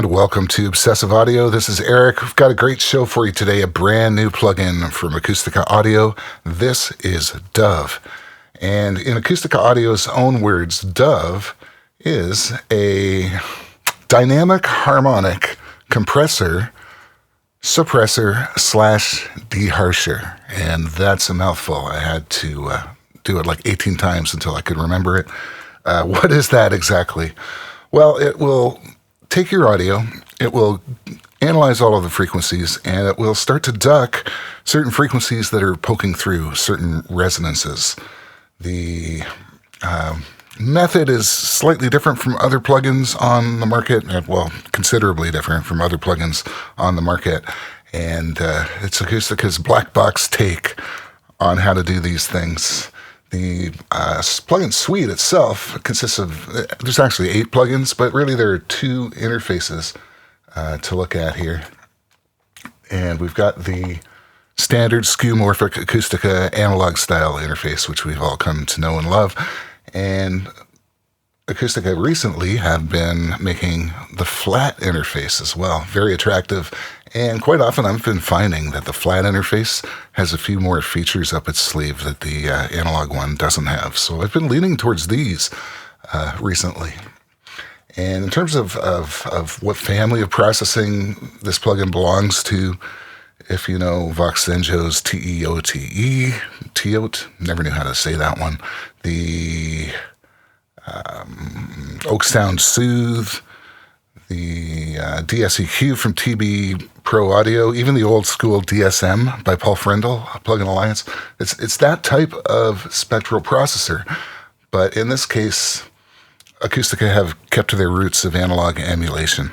and welcome to Obsessive Audio. This is Eric. We've got a great show for you today, a brand new plugin from Acustica Audio. This is Dove. And in Acustica Audio's own words, Dove is a dynamic harmonic compressor, suppressor / deharsher. And that's a mouthful. I had to do it like 18 times until I could remember it. What is that exactly? Well, it will take your audio, it will analyze all of the frequencies, and it will start to duck certain frequencies that are poking through certain resonances. The method is slightly different from other plugins on the market, well, considerably different from other plugins on the market, and it's Acustica's black box take on how to do these things. The plugin suite itself consists of, there's actually 8 plugins, but really there are 2 interfaces to look at here. And we've got the standard skeuomorphic Acustica analog style interface, which we've all come to know and love. And Acustica recently have been making the flat interface as well. Very attractive. And quite often I've been finding that the flat interface has a few more features up its sleeve that the analog one doesn't have. So I've been leaning towards these recently. And in terms of what family of processing this plugin belongs to, if you know Vox Zenjo's Teote, never knew how to say that one, the Oak Sound Soothe, the De-essing from TB Pro Audio, even the old school DSM by Paul Frendel, Plugin Alliance. It's that type of spectral processor. But in this case, Acustica have kept to their roots of analog emulation,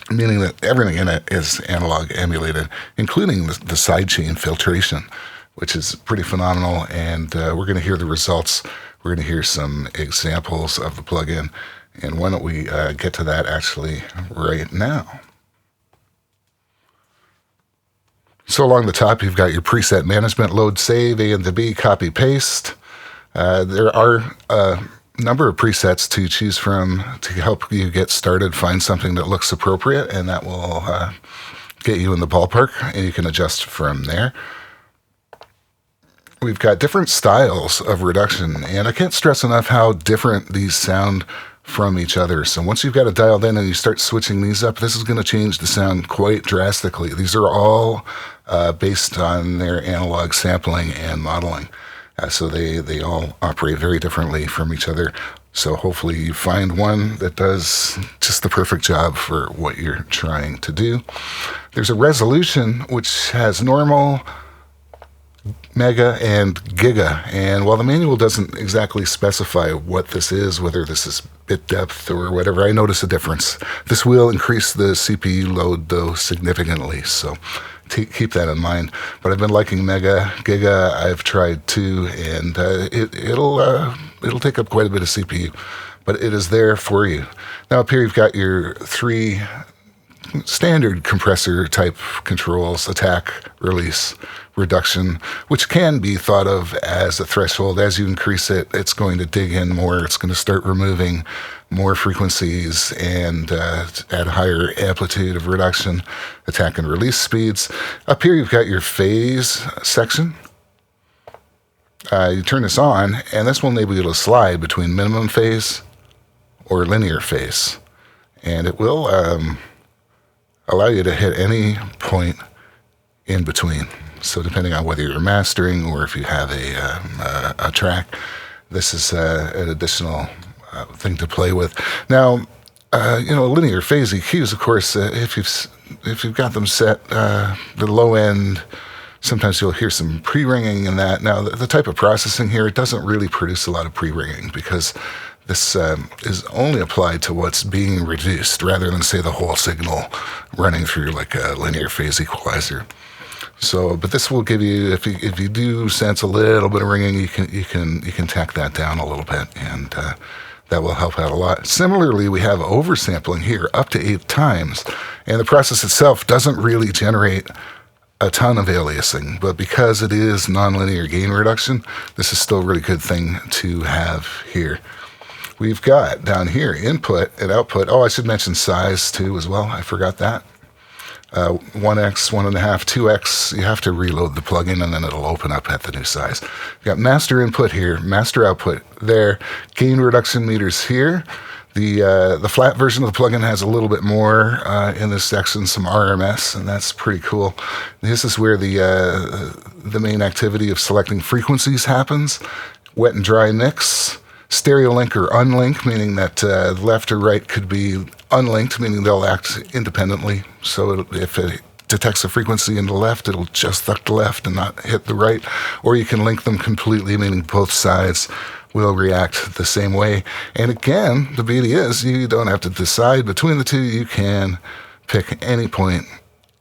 meaning that everything in it is analog emulated, including the sidechain filtration, which is pretty phenomenal. And we're going to hear the results. We're going to hear some examples of the plugin. And why don't we get to that actually right now. So along the top, you've got your preset management, load, save, A and the B, copy, paste. There are a number of presets to choose from to help you get started, find something that looks appropriate, and that will get you in the ballpark, and you can adjust from there. We've got different styles of reduction, and I can't stress enough how different these sound from each other. So once you've got it dialed in and you start switching these up, this is going to change the sound quite drastically. These are all based on their analog sampling and modeling. So they all operate very differently from each other. So hopefully you find one that does just the perfect job for what you're trying to do. There's a resolution which has normal, mega, and giga. And while the manual doesn't exactly specify what this is, whether this is bit depth or whatever, I notice a difference. This will increase the CPU load, though, significantly. So keep that in mind. But I've been liking mega. Giga I've tried too, and it'll take up quite a bit of CPU. But it is there for you. Now up here you've got your 3 standard compressor type controls: attack, release, reduction, which can be thought of as a threshold. As you increase it, it's going to dig in more. It's going to start removing more frequencies and add higher amplitude of reduction, attack and release speeds. Up here, you've got your phase section. You turn this on, and this will enable you to slide between minimum phase or linear phase. And it will allow you to hit any point in between. So depending on whether you're mastering or if you have a track, this is an additional thing to play with. Now, linear phase EQs, of course, if you've got them set, the low end, sometimes you'll hear some pre-ringing in that. Now, the type of processing here, it doesn't really produce a lot of pre-ringing because this is only applied to what's being reduced rather than, say, the whole signal running through like a linear phase equalizer. So, but this will give you, if you do sense a little bit of ringing, you can tack that down a little bit, and that will help out a lot. Similarly, we have oversampling here up to 8 times, and the process itself doesn't really generate a ton of aliasing, but because it is nonlinear gain reduction, this is still a really good thing to have here. We've got down here input and output. Oh, I should mention size too as well. I forgot that. 1x, 1.5, 2x. You have to reload the plugin and then it'll open up at the new size. We've got master input here, master output there, gain reduction meters here. The flat version of the plugin has a little bit more in this section, some RMS, and that's pretty cool. This is where the main activity of selecting frequencies happens. Wet and dry mix, stereo link or unlink, meaning that left or right could be unlinked, meaning they'll act independently. So if it detects a frequency in the left, it'll just duck the left and not hit the right. Or you can link them completely, meaning both sides will react the same way. And again, the beauty is you don't have to decide between the two. You can pick any point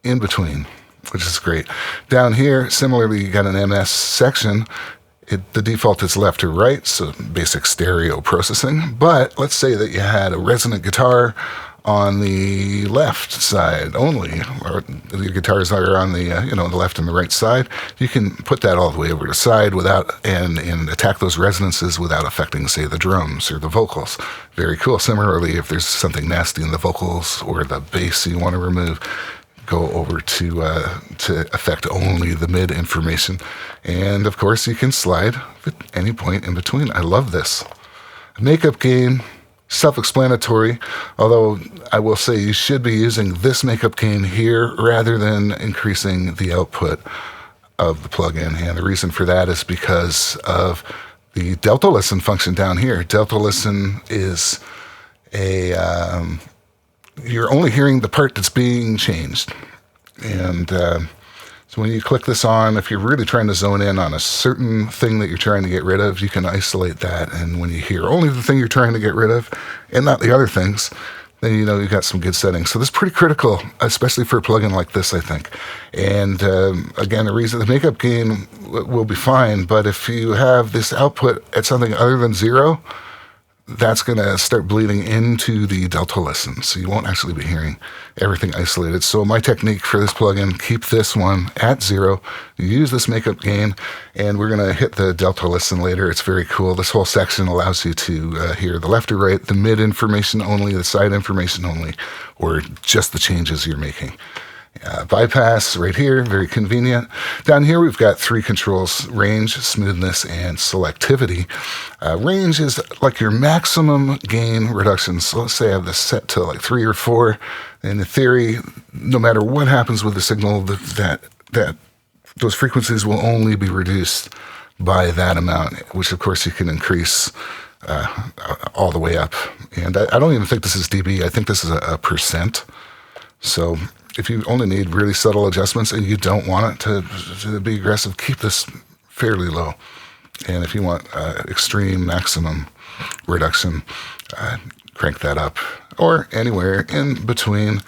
in between, which is great. Down here, similarly, you got an MS section. The default is left or right, so basic stereo processing. But let's say that you had a resonant guitar on the left side only, or the guitars are on the the left and the right side. You can put that all the way over to the side without and attack those resonances without affecting, say, the drums or the vocals. Very cool. Similarly, if there's something nasty in the vocals or the bass you want to remove, go over to affect only the mid information. And of course, you can slide at any point in between. I love this. Makeup gain, self-explanatory, although I will say you should be using this makeup gain here rather than increasing the output of the plugin. And the reason for that is because of the delta listen function down here. Delta listen is you're only hearing the part that's being changed. And so when you click this on, if you're really trying to zone in on a certain thing that you're trying to get rid of, you can isolate that. And when you hear only the thing you're trying to get rid of and not the other things, then you know you've got some good settings. So this is pretty critical, especially for a plugin like this, I think. And again, the reason the makeup gain will be fine, but if you have this output at something other than 0, that's going to start bleeding into the delta listen. So you won't actually be hearing everything isolated. So my technique for this plugin, keep this one at 0, use this makeup gain, and we're going to hit the delta listen later. It's very cool. This whole section allows you to hear the left or right, the mid information only, the side information only, or just the changes you're making. Bypass right here, very convenient. Down here we've got 3 controls: range, smoothness, and selectivity. Range is like your maximum gain reduction. So let's say I have this set to like 3 or 4. In theory, no matter what happens with the signal, that those frequencies will only be reduced by that amount, which of course you can increase all the way up. And I don't even think this is dB. I think this is a percent. So if you only need really subtle adjustments and you don't want it to be aggressive, keep this fairly low. And if you want extreme maximum reduction, crank that up. Or anywhere in between.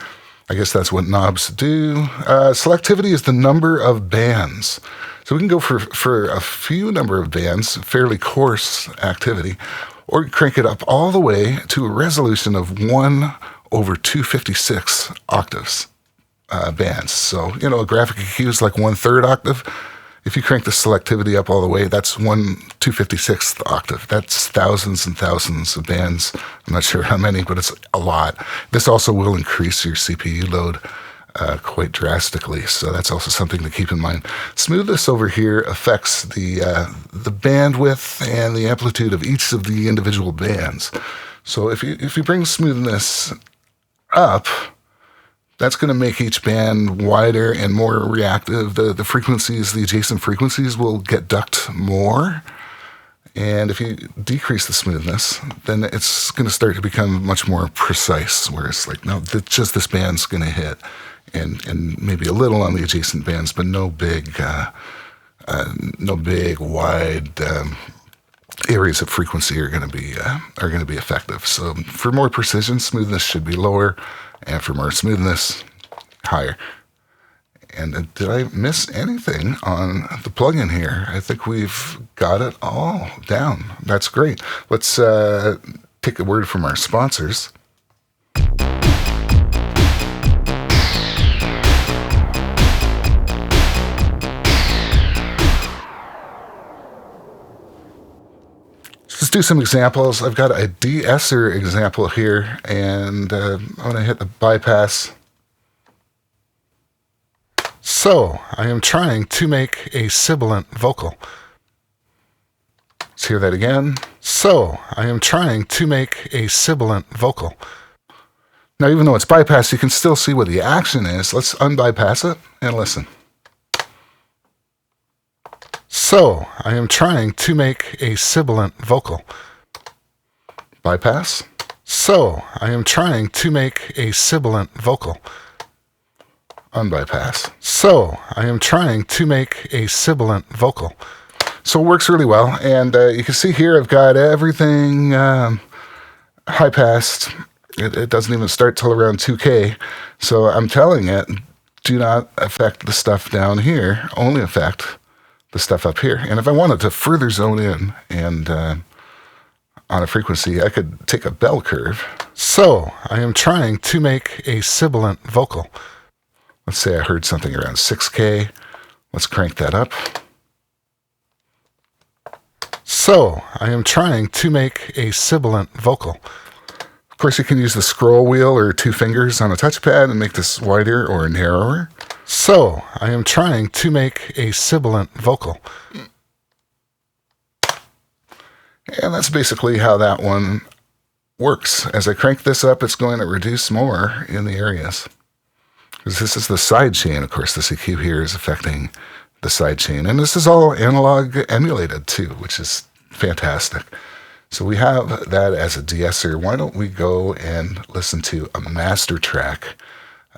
I guess that's what knobs do. Selectivity is the number of bands. So we can go for a few number of bands, fairly coarse activity, or crank it up all the way to a resolution of 1/256 octaves. Bands. So, a graphic EQ is like 1/3 octave. If you crank the selectivity up all the way, that's 1/256th octave. That's thousands and thousands of bands. I'm not sure how many, but it's a lot. This also will increase your CPU load quite drastically. So that's also something to keep in mind. Smoothness over here affects the bandwidth and the amplitude of each of the individual bands. So if you bring smoothness up, that's going to make each band wider and more reactive. The frequencies, the adjacent frequencies will get ducked more. And if you decrease the smoothness, then it's going to start to become much more precise, where it's like, no, just this band's going to hit. And maybe a little on the adjacent bands, but no big wide areas of frequency are going to be effective. So for more precision, smoothness should be lower, and for more smoothness, higher. And did I miss anything on the plugin here? I think we've got it all down. That's great. Let's take a word from our sponsors. just do some examples. I've got a de-esser example here, and I'm going to hit the bypass. So, I am trying to make a sibilant vocal. Let's hear that again. So, I am trying to make a sibilant vocal. Now, even though it's bypassed, you can still see what the action is. Let's unbypass it and listen. So, I am trying to make a sibilant vocal. Bypass. So, I am trying to make a sibilant vocal. Unbypass. So, I am trying to make a sibilant vocal. So it works really well, and you can see here I've got everything high-passed. It doesn't even start till around 2K, so I'm telling it, do not affect the stuff down here, only affect the stuff up here. And if I wanted to further zone in and on a frequency, I could take a bell curve. So I am trying to make a sibilant vocal. Let's say I heard something around 6K. Let's crank that up. So, I am trying to make a sibilant vocal. Of course, you can use the scroll wheel or 2 fingers on a touchpad and make this wider or narrower. So, I am trying to make a sibilant vocal. And that's basically how that one works. As I crank this up, it's going to reduce more in the areas. Because this is the sidechain, of course, this EQ here is affecting the sidechain. And this is all analog emulated too, which is fantastic. So we have that as a de-esser. Why don't we go and listen to a master track?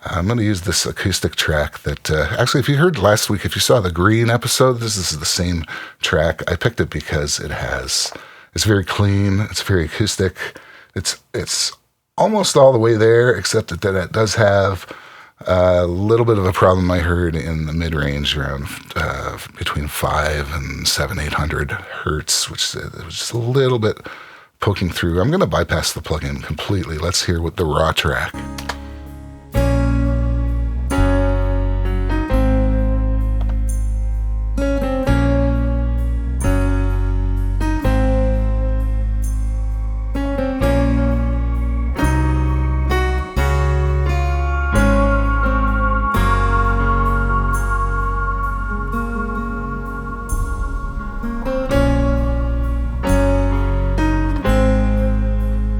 I'm going to use this acoustic track that, actually, if you heard last week, if you saw the green episode, this is the same track. I picked it because it's very clean, it's very acoustic. It's almost all the way there, except that it does have a little bit of a problem I heard in the mid-range around between 5 and 800 hertz, which was just a little bit poking through. I'm going to bypass the plugin completely. Let's hear what the raw track.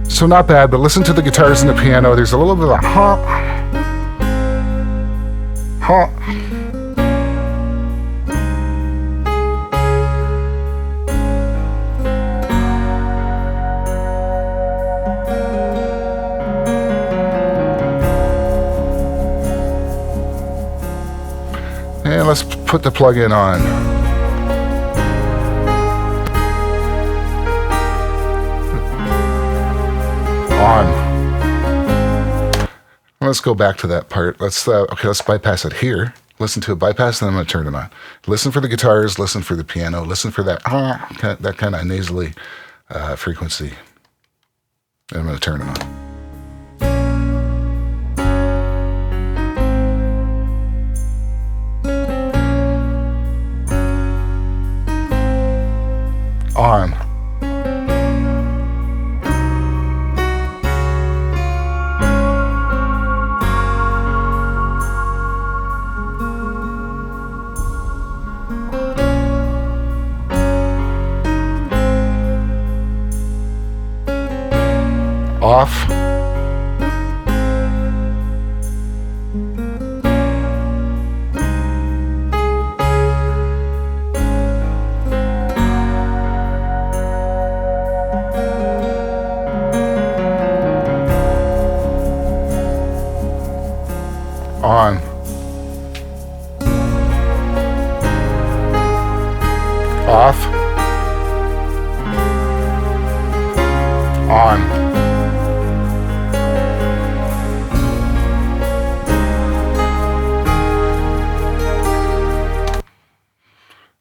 So not bad, but listen to the guitars and the piano. There's a little bit of a huh. And let's put the plug-in on. Let's go back to that part. Let's bypass it here. Listen to a bypass, and then I'm going to turn it on. Listen for the guitars, listen for the piano, listen for that kind of nasally frequency. And I'm going to turn it on. On. Off. On. Off. On.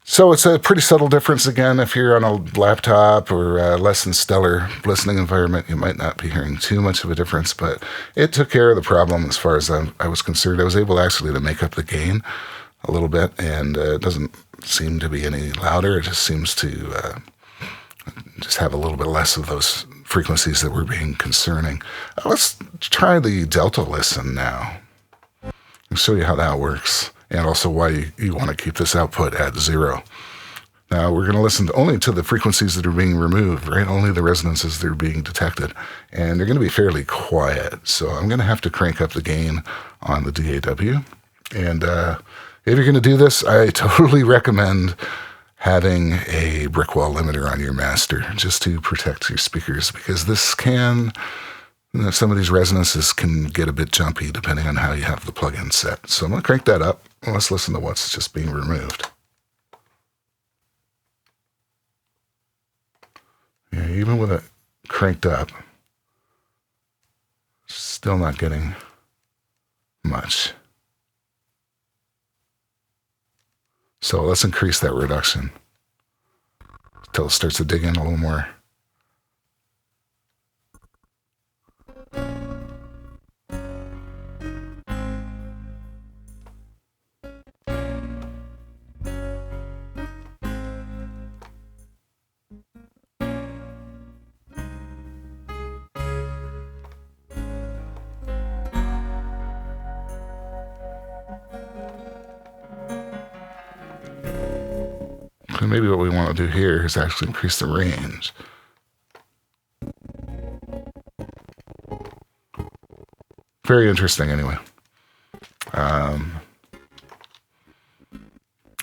So it's a pretty subtle difference. Again, if you're on a laptop or a less than stellar listening environment, you might not be hearing too much of a difference, but it took care of the problem as far as I was concerned. I was able actually to make up the gain a little bit, and it doesn't seem to be any louder. It just seems to just have a little bit less of those frequencies that were being concerning. Let's try the delta listen now. I'll show you how that works, and also why you want to keep this output at 0. Now, we're going to listen only to the frequencies that are being removed, right? Only the resonances that are being detected. And they're going to be fairly quiet. So I'm going to have to crank up the gain on the DAW. And if you're going to do this, I totally recommend having a brick wall limiter on your master just to protect your speakers, because this can, some of these resonances can get a bit jumpy depending on how you have the plugin set. So I'm going to crank that up. Let's listen to what's just being removed. Yeah, even with it cranked up, still not getting much. So let's increase that reduction until it starts to dig in a little more. And maybe what we want to do here is actually increase the range. Very interesting anyway.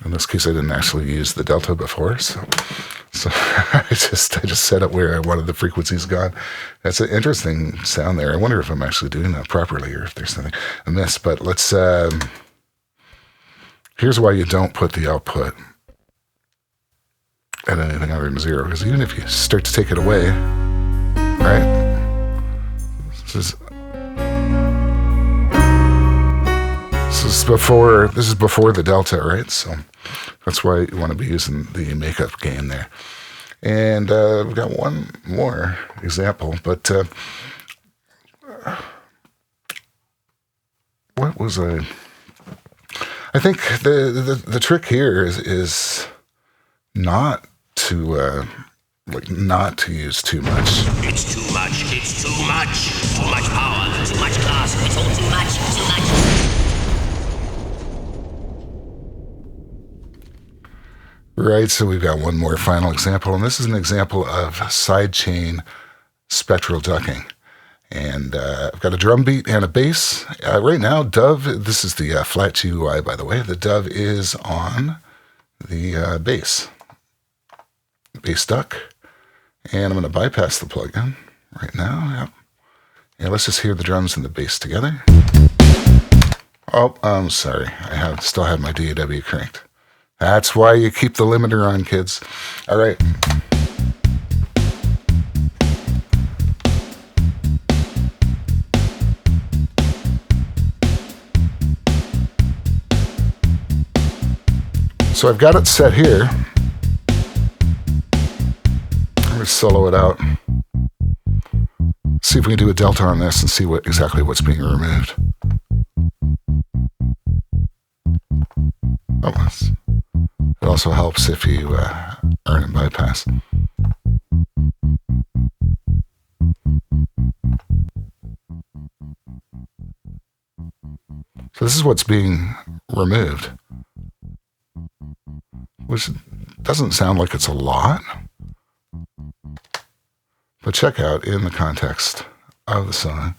In this case, I didn't actually use the delta before, so I just set it where I wanted the frequencies gone. That's an interesting sound there. I wonder if I'm actually doing that properly or if there's something amiss. But let's. Here's why you don't put the output at anything other than 0, because even if you start to take it away, right? This is before the delta, right? So that's why you want to be using the makeup gain there. And we've got one more example, but what was I think the trick here is not to not to use too much. It's too much. It's too much. Too much power. Too much class. It's all too much. Too much. Right. So we've got one more final example, and this is an example of sidechain spectral ducking. And I've got a drum beat and a bass. Right now, Dove. This is the flat GUI, by the way. The Dove is on the bass duck, and I'm going to bypass the plugin right now. Yep. Yeah, let's just hear the drums and the bass together. Oh, I'm sorry. I still have my DAW cranked. That's why you keep the limiter on, kids. All right. So I've got it set here. I'm going to solo it out. See if we can do a delta on this and see exactly what's being removed. Oh, it also helps if you earn and bypass. So this is what's being removed, which doesn't sound like it's a lot. But check out in the context of the song,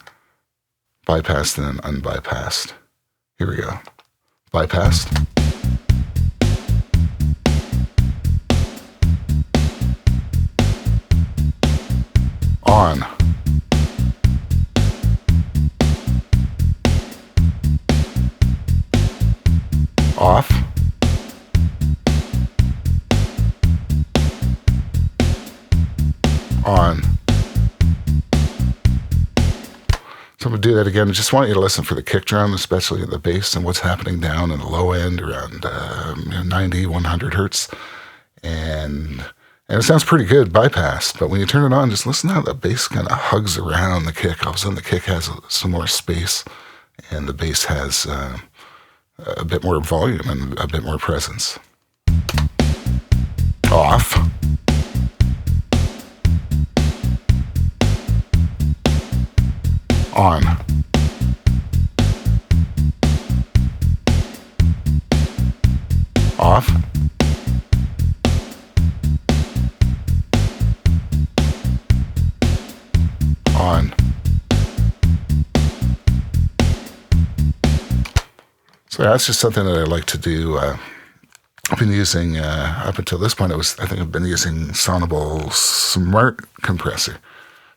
bypassed and unbypassed. Here we go. Bypassed. On. Off. On. So I'm going to do that again. I just want you to listen for the kick drum, especially in the bass, and what's happening down in the low end around 90, 100 hertz. And it sounds pretty good bypassed, but when you turn it on, just listen to how the bass kind of hugs around the kick. All of a sudden the kick has some more space, and the bass has a bit more volume and a bit more presence. Off. On. Off. On. So that's just something that I like to do. I've been using, up until this point, I think I've been using Sonable Smart Compressor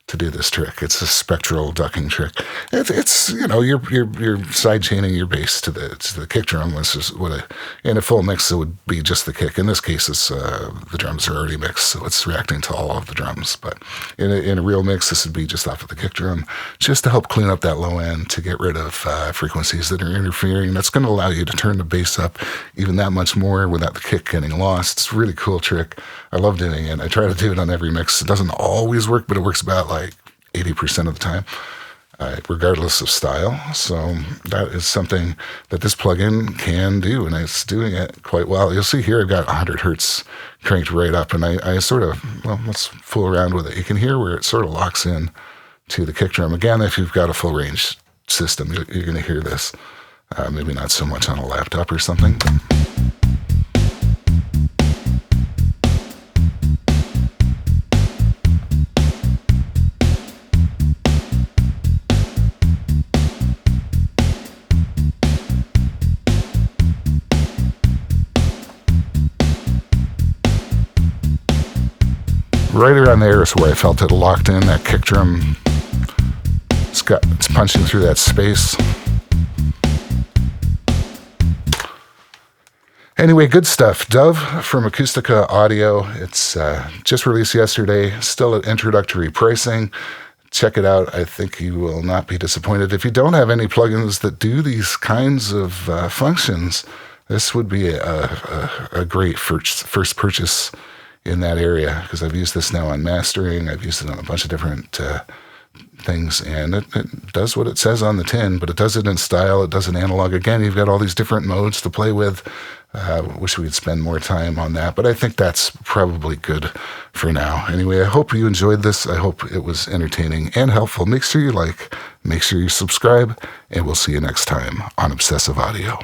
to do this trick. It's a spectral ducking trick. It's you're side chaining your bass to the kick drum. This is in a full mix it would be just the kick. In this case, it's the drums are already mixed, so it's reacting to all of the drums. But in a real mix, this would be just off of the kick drum, just to help clean up that low end, to get rid of frequencies that are interfering. That's going to allow you to turn the bass up even that much more without the kick getting lost. It's a really cool trick. I love doing it. I try to do it on every mix. It doesn't always work, but it works about like 80% of the time, regardless of style. So that is something that this plugin can do, and it's doing it quite well. You'll see here I've got 100 hertz cranked right up, and I sort of, let's fool around with it. You can hear where it sort of locks in to the kick drum. Again, if you've got a full range system, you're going to hear this. Maybe not so much on a laptop or something. Right around there is where I felt it locked in, that kick drum. It's punching through that space. Anyway, good stuff. Dove from Acustica Audio. It's just released yesterday, still at introductory pricing. Check it out. I think you will not be disappointed. If you don't have any plugins that do these kinds of functions, this would be a great first purchase in that area, because I've used this now on mastering. I've used it on a bunch of different things, and it does what it says on the tin, but it does it in style. It does it analog. Again, you've got all these different modes to play with. Wish we could spend more time on that, but I think that's probably good for now. Anyway, I hope you enjoyed this. I hope it was entertaining and helpful. Make sure you like, make sure you subscribe, and we'll see you next time on Obsessive Audio.